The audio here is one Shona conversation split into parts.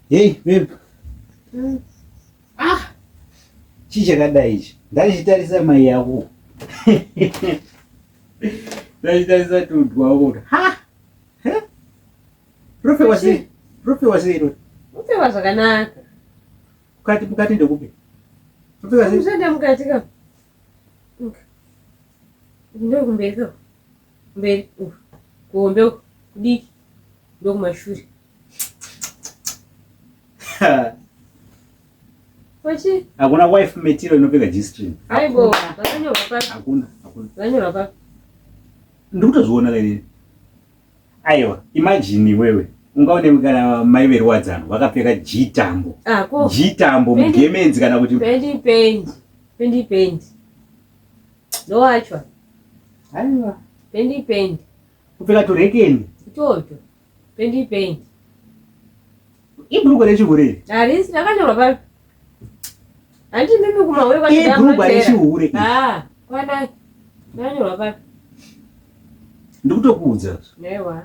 Hey, babe. Ah! Chichakadai ichi. Ndaichitarisa mai yako. Ndaichitarisa tundu wako. Ha! He? Profe wasi. Profe wasi iro. Profe wasakanaka. Mukati ndekupe. Profe wasi. Musanda mukati ka. Ndo kumbeko. Mberi. Kuombe kudiki. Ndo kumashuri. Wachi? Hakuna wife material inopeka G-string. Aibo, vakanyorwa papi. Hakuna. Vakanyorwa papi. Ndikutozviona kare. Aiwa, imagine wewe. Ungaone kana mai verwadzano vakapfeka G-tambo. Ko. G-tambo mugemenzi kana kuti pendi. Ndo wachwa. Aiwa. Pendi. Kupfeka turekeni. Toto. Pendi. Ibhurugu rechihure. Arisi rakanyorwa papi. Andi mimi kumawe kwa ndamba. Ibhurugu rechihure. Kwana. Rakanyorwa papi. Ndikutokuudza. Newa.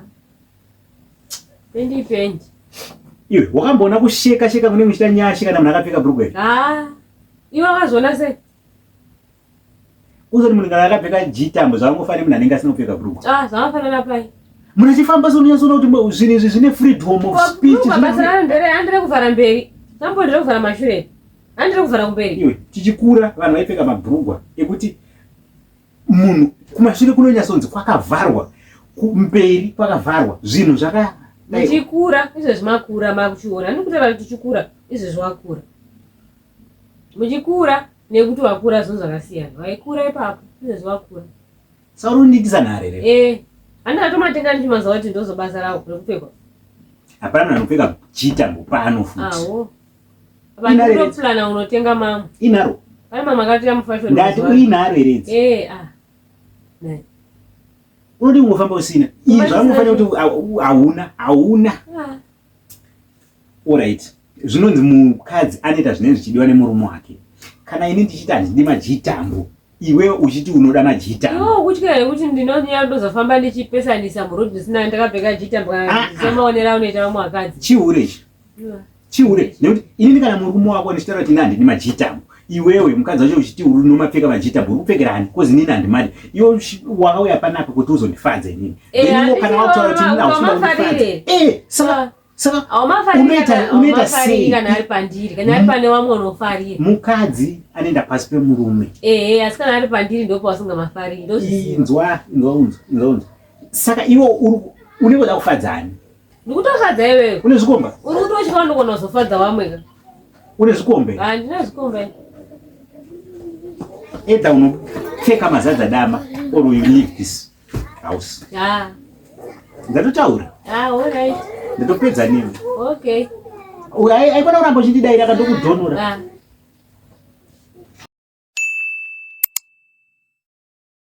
Pendi. Iwe wakamboona kusheka kune muchita nyashi kana munhu akapfeka bhurugwa iri? Iwe wakazviona sei? Uzoti munhu kana akapfeka G-tambo zvavangofanira munhu anenge asina kupfeka bhurugwa. Zvamafanana pai. Munhu achifamba sonyatsona kuti zvinhu izvi zvine freedom of speech. Basa andire kuvhara mberi. Tambondire kuvhara mashure. Andire kuvhara kumberi. Iwe tichikura vanhu vaipfeka mabhurugwa ekuti munhu kumashure kunonyatsonzi kwakavharwa, kumberi kwakavharwa. Zvinhu zvaka muchikura izvezvi makura makuchiona. Ndikutaura kuti tichikura izvezvi wakura. Muchikura nekuti wakura zvinhu zvakasiyana. Waikura ipapo izvezvi wakura. Saka unonditisa nhare here? Handina tomatenga ndichimaziva kuti ndozobasa rawo rekupfekwa. Hapana munhu anopfeka G-tambo pano futi. Apa ndinopulana unotenga mama. Inaro. Pane mama akatoya mufashion. Ndati uinaro here idzi? Ne. Unodi kungofamba usina. Izvi zvamunofanira kuti hauna. Alright. Zvinonzi mukadzi anoita zvinenge zvichidiwa nemurume wake. Kana ini ndichiti handidi maG-tambo, iwe uchiti unoda maG-tambo. Kutyira kuti ndinonyanya ndozofamba ndichipesanisa murodhi zvisina ndakapfeka G-tambo kana ndichimaonera unoita vamwe vakadzi. Chihure ichi. Chihure. Nekuti ini kana murume wako ndichitaura kuti handidi maG-tambo, iwewe mukadzi wacho uchiti unomapfeka maG-tambo, uri kupfekera hani? Kozi nini handimadi. Iwe wakauya panapa kuti uzondifadza inini. Then kana wataura kuti nini hausina kundifadza. Saka unoita sei kana ari pandiri kana ari pane vamwe unofarira. Mukadzi anoenda pasi pemurume. Asi kana ari pandiri ndopo wasingamafariri. Inzwa. Saka iwe unenge uda kufadzani? Ndikutofadza iwewe. Une zvikomba? Uri kutochika ndokona kuzofadza vamwe ka? Une zvikombe? Ndina zvikombe. Either unopfeka mazadza dama or you leave this house. Ndatotaura. Alright. Ndatopedza nini? Okay. Haikona kuramba uchindidaira akandokudhonora.